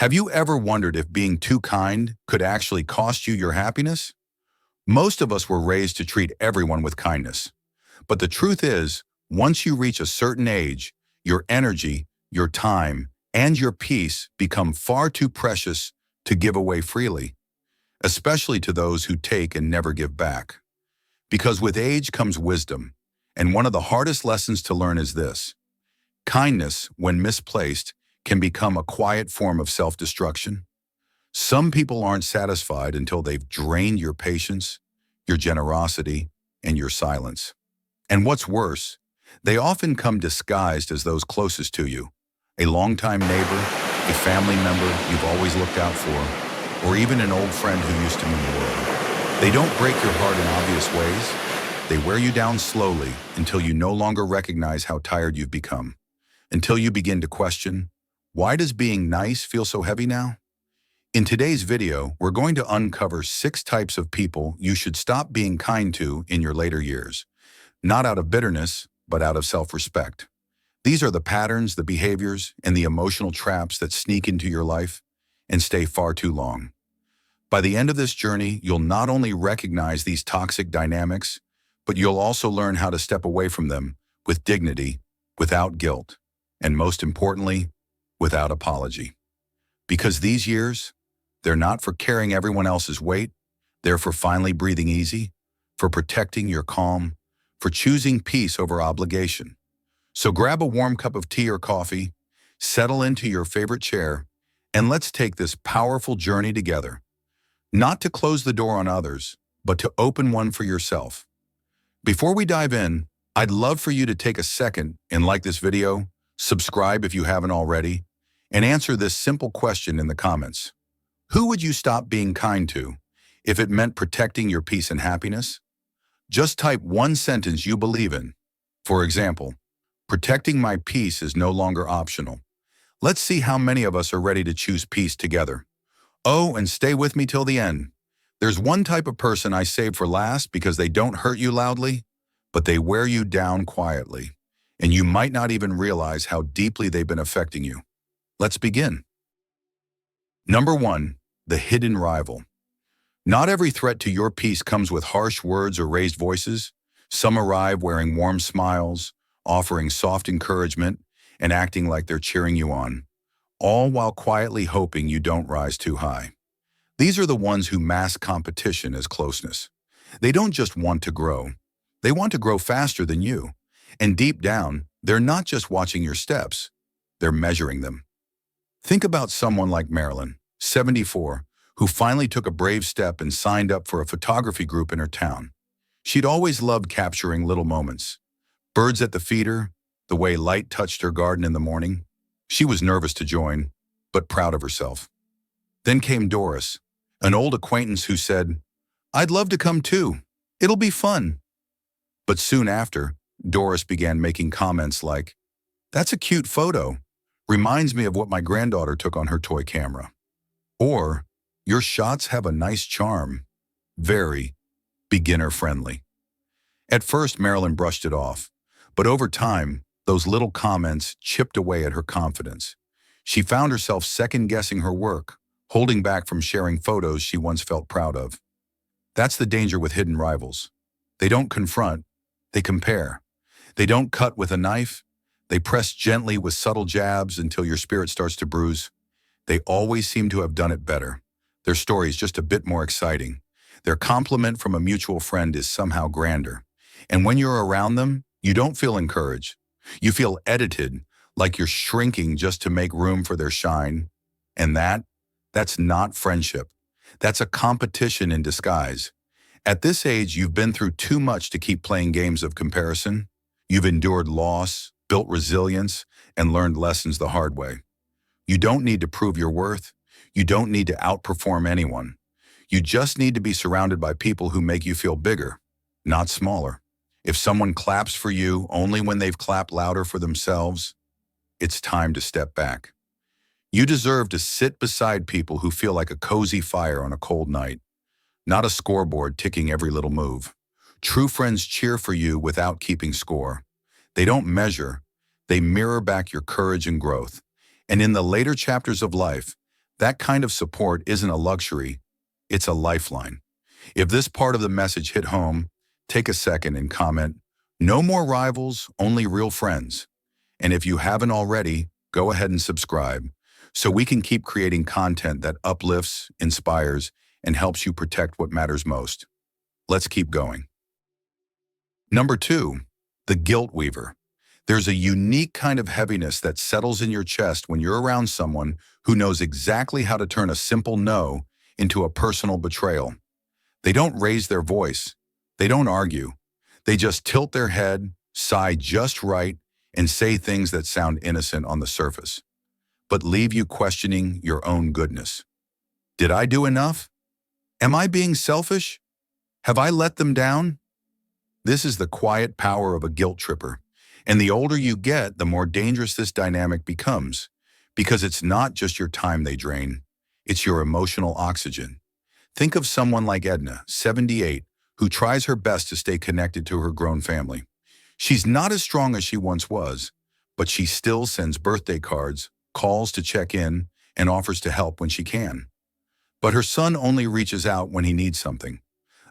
Have you ever wondered if being too kind could actually cost you your happiness? Most of us were raised to treat everyone with kindness. But the truth is, once you reach a certain age, your energy, your time, and your peace become far too precious to give away freely, especially to those who take and never give back. Because with age comes wisdom, and one of the hardest lessons to learn is this: kindness, when misplaced, can become a quiet form of self-destruction. Some people aren't satisfied until they've drained your patience, your generosity, and your silence. And what's worse, they often come disguised as those closest to you: a longtime neighbor, a family member you've always looked out for, or even an old friend who used to mean the world. They don't break your heart in obvious ways. They wear you down slowly until you no longer recognize how tired you've become. Until you begin to question, why does being nice feel so heavy now? In today's video, we're going to uncover 6 types of people you should stop being kind to in your later years. Not out of bitterness, but out of self-respect. These are the patterns, the behaviors, and the emotional traps that sneak into your life and stay far too long. By the end of this journey, you'll not only recognize these toxic dynamics, but you'll also learn how to step away from them with dignity, without guilt, and most importantly, without apology. Because these years, they're not for carrying everyone else's weight, they're for finally breathing easy, for protecting your calm, for choosing peace over obligation. So grab a warm cup of tea or coffee, settle into your favorite chair, and let's take this powerful journey together. Not to close the door on others, but to open one for yourself. Before we dive in, I'd love for you to take a second and like this video, subscribe if you haven't already, and answer this simple question in the comments. Who would you stop being kind to if it meant protecting your peace and happiness? Just type one sentence you believe in. For example, protecting my peace is no longer optional. Let's see how many of us are ready to choose peace together. Oh, and stay with me till the end. There's one type of person I save for last because they don't hurt you loudly, but they wear you down quietly, and you might not even realize how deeply they've been affecting you. Let's begin. Number 1, the hidden rival. Not every threat to your peace comes with harsh words or raised voices. Some arrive wearing warm smiles, offering soft encouragement, and acting like they're cheering you on, all while quietly hoping you don't rise too high. These are the ones who mask competition as closeness. They don't just want to grow. They want to grow faster than you. And deep down, they're not just watching your steps, they're measuring them. Think about someone like Marilyn, 74, who finally took a brave step and signed up for a photography group in her town. She'd always loved capturing little moments. Birds at the feeder, the way light touched her garden in the morning. She was nervous to join, but proud of herself. Then came Doris, an old acquaintance who said, "I'd love to come too. It'll be fun." But soon after, Doris began making comments like, "That's a cute photo. Reminds me of what my granddaughter took on her toy camera." Or, "Your shots have a nice charm. Very beginner-friendly." At first, Marilyn brushed it off, but over time, those little comments chipped away at her confidence. She found herself second-guessing her work, holding back from sharing photos she once felt proud of. That's the danger with hidden rivals. They don't confront, they compare. They don't cut with a knife, they press gently with subtle jabs until your spirit starts to bruise. They always seem to have done it better. Their story is just a bit more exciting. Their compliment from a mutual friend is somehow grander. And when you're around them, you don't feel encouraged. You feel edited, like you're shrinking just to make room for their shine. And that's not friendship. That's a competition in disguise. At this age, you've been through too much to keep playing games of comparison. You've endured loss, built resilience, and learned lessons the hard way. You don't need to prove your worth. You don't need to outperform anyone. You just need to be surrounded by people who make you feel bigger, not smaller. If someone claps for you only when they've clapped louder for themselves, it's time to step back. You deserve to sit beside people who feel like a cozy fire on a cold night, not a scoreboard ticking every little move. True friends cheer for you without keeping score. They don't measure, they mirror back your courage and growth. And in the later chapters of life, That kind of support isn't a luxury, it's a lifeline. If this part of the message hit home, take a second and comment, "No more rivals, only real friends." And if you haven't already, go ahead and subscribe so we can keep creating content that uplifts, inspires, and helps you protect what matters most. Let's keep going. Number 2, the guilt weaver. There's a unique kind of heaviness that settles in your chest when you're around someone who knows exactly how to turn a simple no into a personal betrayal. They don't raise their voice. They don't argue. They just tilt their head, sigh just right, and say things that sound innocent on the surface, but leave you questioning your own goodness. Did I do enough? Am I being selfish? Have I let them down? This is the quiet power of a guilt tripper. And the older you get, the more dangerous this dynamic becomes, because it's not just your time they drain, it's your emotional oxygen. Think of someone like Edna, 78, who tries her best to stay connected to her grown family. She's not as strong as she once was, but she still sends birthday cards, calls to check in, and offers to help when she can. But her son only reaches out when he needs something: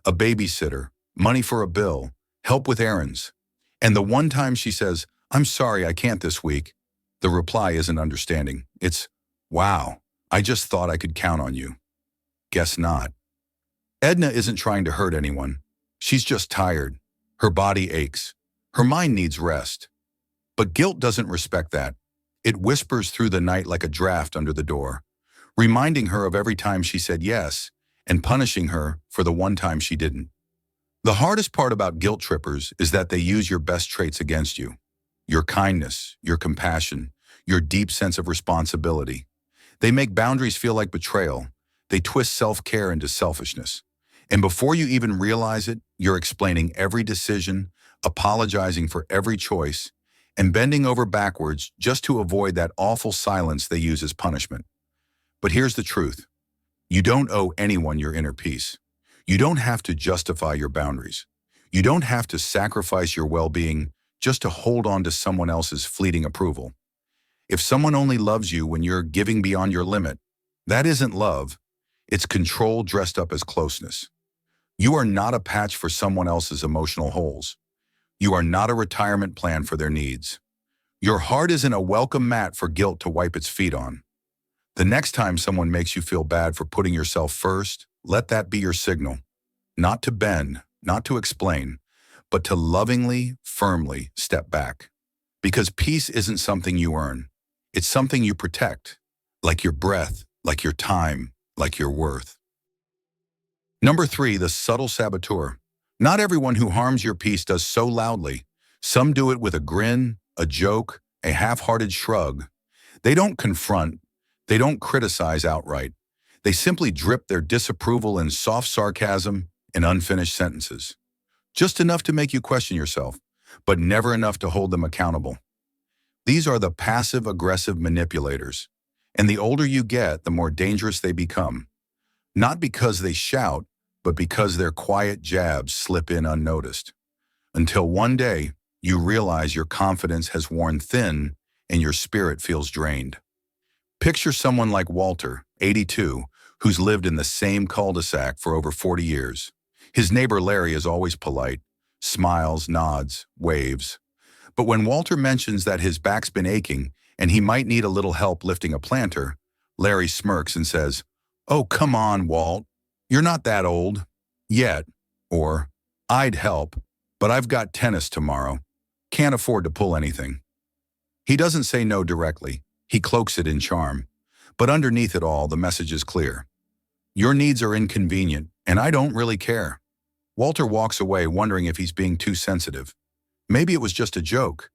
a babysitter, money for a bill, help with errands. And the one time she says, "I'm sorry, I can't this week," the reply isn't understanding. It's, "Wow, I just thought I could count on you." Guess not. Edna isn't trying to hurt anyone. She's just tired. Her body aches. Her mind needs rest. But guilt doesn't respect that. It whispers through the night like a draft under the door, reminding her of every time she said yes and punishing her for the one time she didn't. The hardest part about guilt trippers is that they use your best traits against you: your kindness, your compassion, your deep sense of responsibility. They make boundaries feel like betrayal. They twist self-care into selfishness. And before you even realize it, you're explaining every decision, apologizing for every choice, and bending over backwards just to avoid that awful silence they use as punishment. But here's the truth. You don't owe anyone your inner peace. You don't have to justify your boundaries. You don't have to sacrifice your well-being just to hold on to someone else's fleeting approval. If someone only loves you when you're giving beyond your limit, that isn't love. It's control dressed up as closeness. You are not a patch for someone else's emotional holes. You are not a retirement plan for their needs. Your heart isn't a welcome mat for guilt to wipe its feet on. The next time someone makes you feel bad for putting yourself first, let that be your signal. Not to bend, not to explain, but to lovingly, firmly step back. Because peace isn't something you earn. It's something you protect, like your breath, like your time, like your worth. Number 3, the subtle saboteur. Not everyone who harms your peace does so loudly. Some do it with a grin, a joke, a half-hearted shrug. They don't confront. They don't criticize outright. They simply drip their disapproval in soft sarcasm and unfinished sentences. Just enough to make you question yourself, but never enough to hold them accountable. These are the passive-aggressive manipulators. And the older you get, the more dangerous they become. Not because they shout, but because their quiet jabs slip in unnoticed. Until one day, you realize your confidence has worn thin and your spirit feels drained. Picture someone like Walter, 82, who's lived in the same cul-de-sac for over 40 years. His neighbor Larry is always polite, smiles, nods, waves. But when Walter mentions that his back's been aching and he might need a little help lifting a planter, Larry smirks and says, "Oh, come on, Walt. You're not that old. Yet." Or, "I'd help, but I've got tennis tomorrow. Can't afford to pull anything." He doesn't say no directly. He cloaks it in charm. But underneath it all, the message is clear. Your needs are inconvenient, and I don't really care. Walter walks away wondering if he's being too sensitive. Maybe it was just a joke.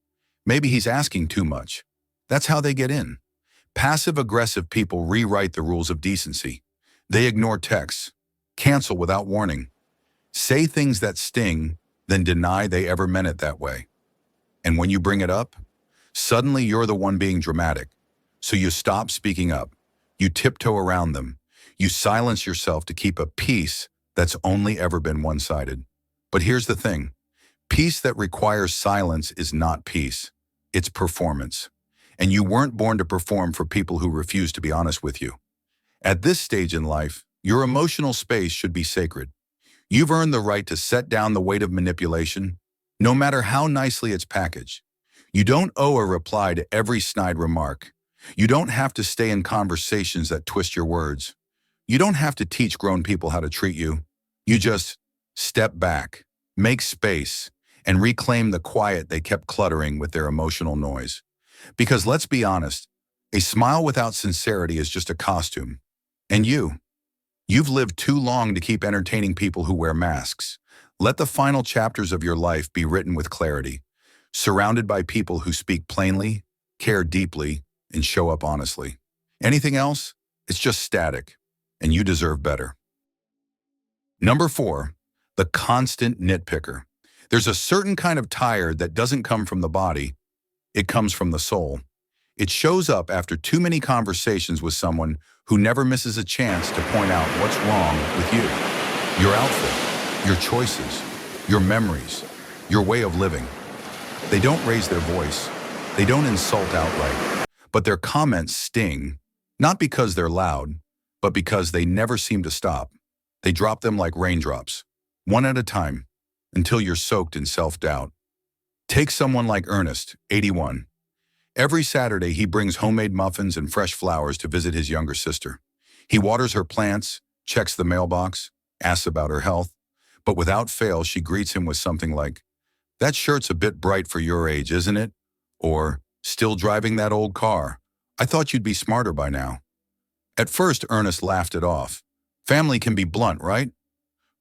Maybe he's asking too much. That's how they get in. Passive-aggressive people rewrite the rules of decency. They ignore texts, cancel without warning, say things that sting, then deny they ever meant it that way. And when you bring it up, suddenly you're the one being dramatic. So you stop speaking up. You tiptoe around them. You silence yourself to keep a peace that's only ever been one-sided. But here's the thing. Peace that requires silence is not peace. It's performance. And you weren't born to perform for people who refuse to be honest with you. At this stage in life, your emotional space should be sacred. You've earned the right to set down the weight of manipulation, no matter how nicely it's packaged. You don't owe a reply to every snide remark. You don't have to stay in conversations that twist your words. You don't have to teach grown people how to treat you. You just step back, make space, and reclaim the quiet they kept cluttering with their emotional noise. Because let's be honest, a smile without sincerity is just a costume. And you've lived too long to keep entertaining people who wear masks. Let the final chapters of your life be written with clarity, surrounded by people who speak plainly, care deeply, and show up honestly. Anything else? It's just static, and you deserve better. Number 4, the constant nitpicker. There's a certain kind of tired that doesn't come from the body, it comes from the soul. It shows up after too many conversations with someone who never misses a chance to point out what's wrong with you. Your outfit, your choices, your memories, your way of living. They don't raise their voice. They don't insult outright. But their comments sting, not because they're loud, but because they never seem to stop. They drop them like raindrops, one at a time, until you're soaked in self-doubt. Take someone like Ernest, 81. Every Saturday, he brings homemade muffins and fresh flowers to visit his younger sister. He waters her plants, checks the mailbox, asks about her health, but without fail, she greets him with something like, "That shirt's a bit bright for your age, isn't it?" Or, "Still driving that old car? I thought you'd be smarter by now." At first, Ernest laughed it off. Family can be blunt, right?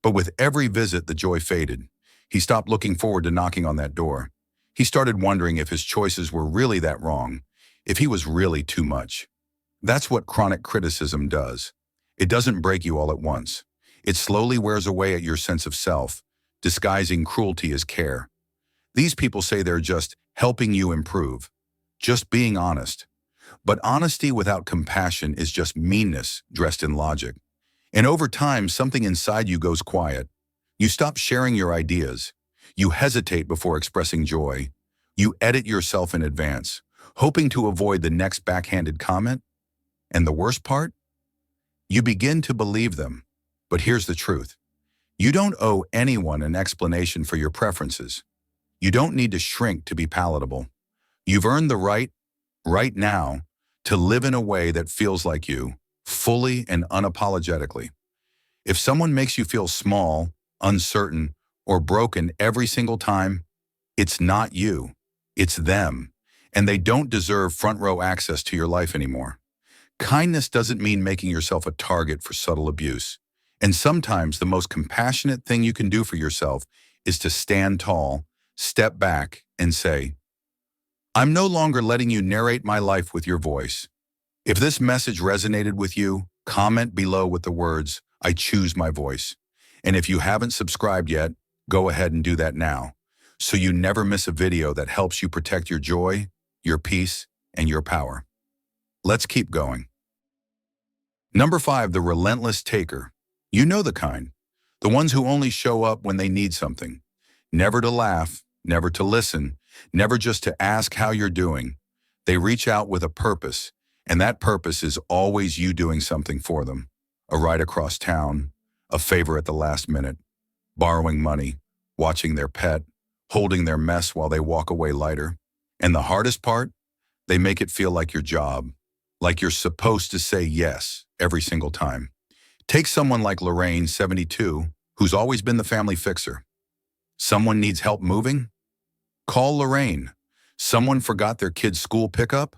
But with every visit, the joy faded. He stopped looking forward to knocking on that door. He started wondering if his choices were really that wrong, if he was really too much. That's what chronic criticism does. It doesn't break you all at once. It slowly wears away at your sense of self, disguising cruelty as care. These people say they're just helping you improve, just being honest. But honesty without compassion is just meanness dressed in logic. And over time, something inside you goes quiet. You stop sharing your ideas. You hesitate before expressing joy. You edit yourself in advance, hoping to avoid the next backhanded comment. And the worst part? You begin to believe them. But here's the truth. You don't owe anyone an explanation for your preferences. You don't need to shrink to be palatable. You've earned the right now, to live in a way that feels like you, fully and unapologetically. If someone makes you feel small, uncertain, or broken every single time, it's not you, it's them, and they don't deserve front row access to your life anymore. Kindness doesn't mean making yourself a target for subtle abuse. And sometimes the most compassionate thing you can do for yourself is to stand tall, step back, and say, "I'm no longer letting you narrate my life with your voice." If this message resonated with you, comment below with the words, "I choose my voice." And if you haven't subscribed yet, go ahead and do that now, so you never miss a video that helps you protect your joy, your peace, and your power. Let's keep going. Number 5, the relentless taker. You know the kind. The ones who only show up when they need something. Never to laugh, never to listen, never just to ask how you're doing. They reach out with a purpose, and that purpose is always you doing something for them. A ride across town, a favor at the last minute, borrowing money, watching their pet, holding their mess while they walk away lighter. And the hardest part? They make it feel like your job, like you're supposed to say yes every single time. Take someone like Lorraine, 72, who's always been the family fixer. Someone needs help moving? Call Lorraine. Someone forgot their kid's school pickup?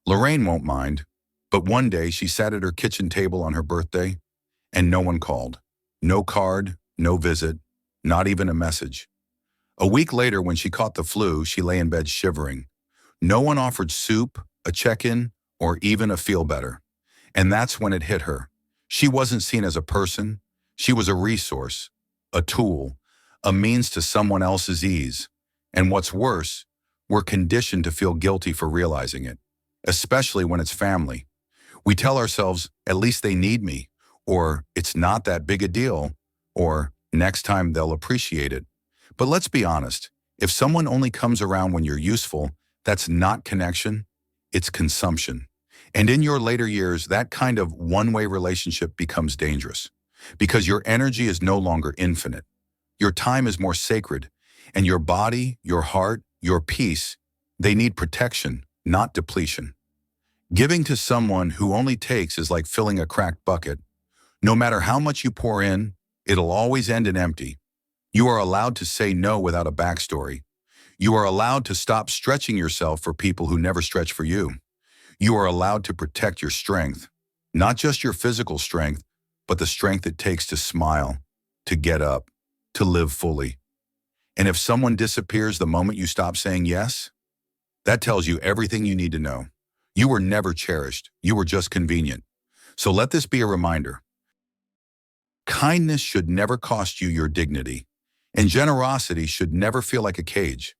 Lorraine won't mind, but one day she sat at her kitchen table on her birthday, and no one called. No card, no visit, not even a message. A week later, when she caught the flu, she lay in bed shivering. No one offered soup, a check-in, or even a feel better. And that's when it hit her. She wasn't seen as a person. She was a resource, a tool, a means to someone else's ease. And what's worse, we're conditioned to feel guilty for realizing it, especially when it's family. We tell ourselves, at least they need me, or it's not that big a deal, or next time they'll appreciate it. But let's be honest, if someone only comes around when you're useful, that's not connection, it's consumption. And in your later years, that kind of one-way relationship becomes dangerous because your energy is no longer infinite. Your time is more sacred, and your body, your heart, your peace, they need protection, not depletion. Giving to someone who only takes is like filling a cracked bucket. No matter how much you pour in, it'll always end in empty. You are allowed to say no without a backstory. You are allowed to stop stretching yourself for people who never stretch for you. You are allowed to protect your strength, not just your physical strength, but the strength it takes to smile, to get up, to live fully. And if someone disappears the moment you stop saying yes, that tells you everything you need to know. You were never cherished. You were just convenient. So let this be a reminder. Kindness should never cost you your dignity, and generosity should never feel like a cage.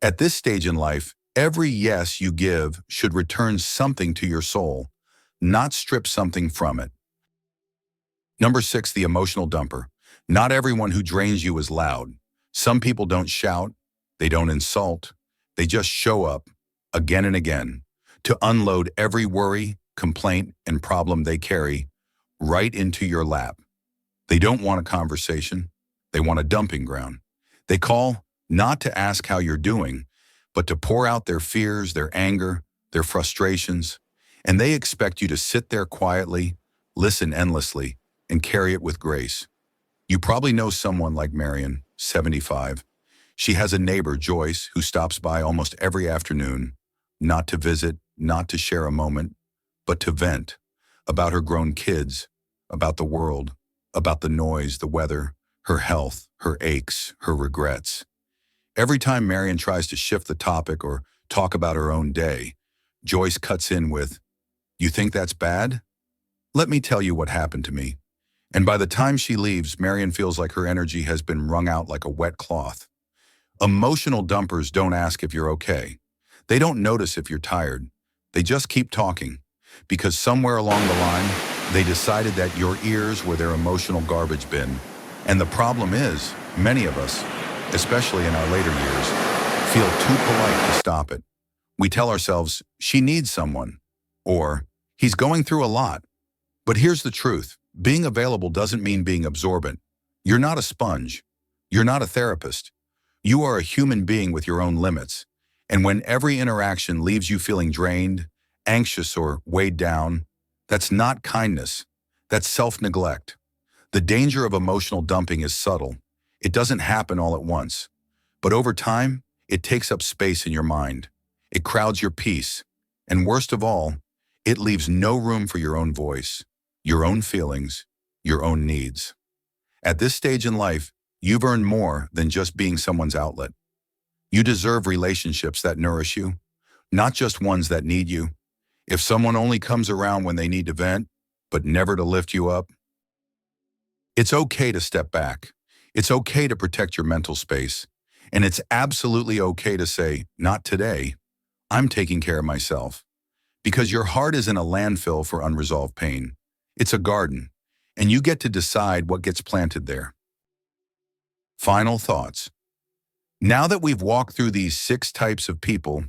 At this stage in life, every yes you give should return something to your soul, not strip something from it. Number 6, the emotional dumper. Not everyone who drains you is loud. Some people don't shout, they don't insult, they just show up again and again to unload every worry, complaint, and problem they carry right into your lap. They don't want a conversation, they want a dumping ground. They call not to ask how you're doing, but to pour out their fears, their anger, their frustrations, and they expect you to sit there quietly, listen endlessly, and carry it with grace. You probably know someone like Marion, 75. She has a neighbor, Joyce, who stops by almost every afternoon, not to visit, not to share a moment, but to vent about her grown kids, about the world, about the noise, the weather, her health, her aches, her regrets. Every time Marion tries to shift the topic or talk about her own day, Joyce cuts in with, "You think that's bad? Let me tell you what happened to me." And by the time she leaves, Marion feels like her energy has been wrung out like a wet cloth. Emotional dumpers don't ask if you're okay. They don't notice if you're tired. They just keep talking because somewhere along the line, they decided that your ears were their emotional garbage bin. And the problem is, many of us, especially in our later years, feel too polite to stop it. We tell ourselves, she needs someone, or he's going through a lot. But here's the truth. Being available doesn't mean being absorbent. You're not a sponge. You're not a therapist. You are a human being with your own limits. And when every interaction leaves you feeling drained, anxious, or weighed down, that's not kindness. That's self-neglect. The danger of emotional dumping is subtle. It doesn't happen all at once. But over time, it takes up space in your mind. It crowds your peace. And worst of all, it leaves no room for your own voice, your own feelings, your own needs. At this stage in life, you've earned more than just being someone's outlet. You deserve relationships that nourish you, not just ones that need you. If someone only comes around when they need to vent, but never to lift you up, it's okay to step back. It's okay to protect your mental space. And it's absolutely okay to say, not today. I'm taking care of myself. Because your heart isn't a landfill for unresolved pain. It's a garden, and you get to decide what gets planted there. Final thoughts. Now that we've walked through these 6 types of people,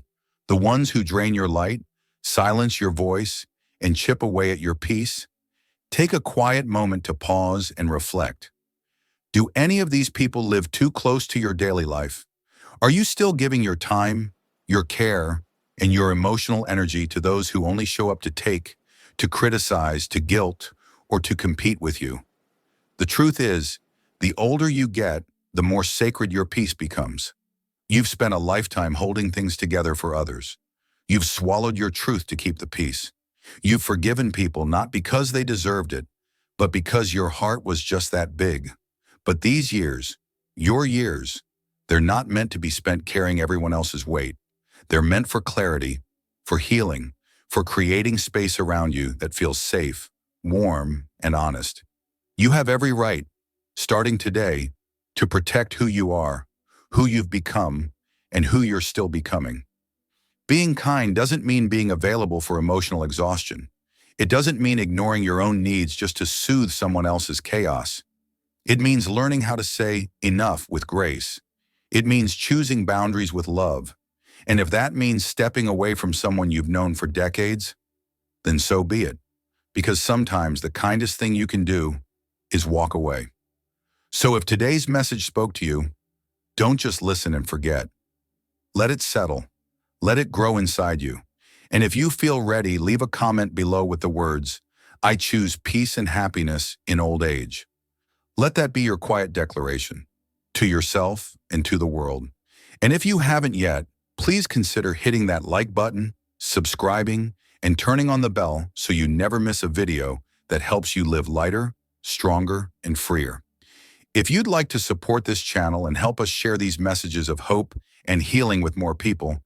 the ones who drain your light, silence your voice, and chip away at your peace, take a quiet moment to pause and reflect. Do any of these people live too close to your daily life? Are you still giving your time, your care, and your emotional energy to those who only show up to take, to criticize, to guilt, or to compete with you? The truth is, the older you get, the more sacred your peace becomes. You've spent a lifetime holding things together for others. You've swallowed your truth to keep the peace. You've forgiven people not because they deserved it, but because your heart was just that big. But these years, your years, they're not meant to be spent carrying everyone else's weight. They're meant for clarity, for healing, for creating space around you that feels safe, warm, and honest. You have every right, starting today, to protect who you are, who you've become, and who you're still becoming. Being kind doesn't mean being available for emotional exhaustion. It doesn't mean ignoring your own needs just to soothe someone else's chaos. It means learning how to say enough with grace. It means choosing boundaries with love. And if that means stepping away from someone you've known for decades, then so be it. Because sometimes the kindest thing you can do is walk away. So if today's message spoke to you, don't just listen and forget. Let it settle. Let it grow inside you. And if you feel ready, leave a comment below with the words, "I choose peace and happiness in old age." Let that be your quiet declaration to yourself and to the world. And if you haven't yet, please consider hitting that like button, subscribing, and turning on the bell so you never miss a video that helps you live lighter, stronger, and freer. If you'd like to support this channel and help us share these messages of hope and healing with more people,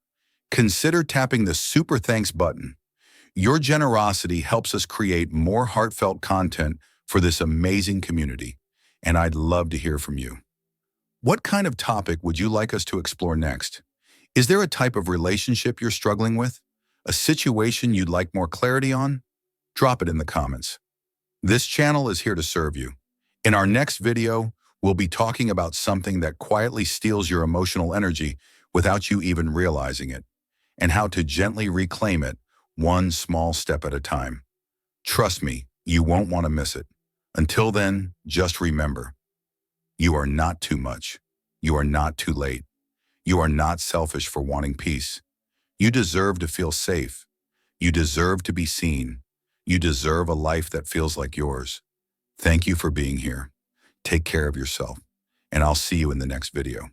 consider tapping the Super Thanks button. Your generosity helps us create more heartfelt content for this amazing community, and I'd love to hear from you. What kind of topic would you like us to explore next? Is there a type of relationship you're struggling with? A situation you'd like more clarity on? Drop it in the comments. This channel is here to serve you. In our next video, we'll be talking about something that quietly steals your emotional energy without you even realizing it, and how to gently reclaim it one small step at a time. Trust me, you won't want to miss it. Until then, just remember, you are not too much. You are not too late. You are not selfish for wanting peace. You deserve to feel safe. You deserve to be seen. You deserve a life that feels like yours. Thank you for being here. Take care of yourself, and I'll see you in the next video.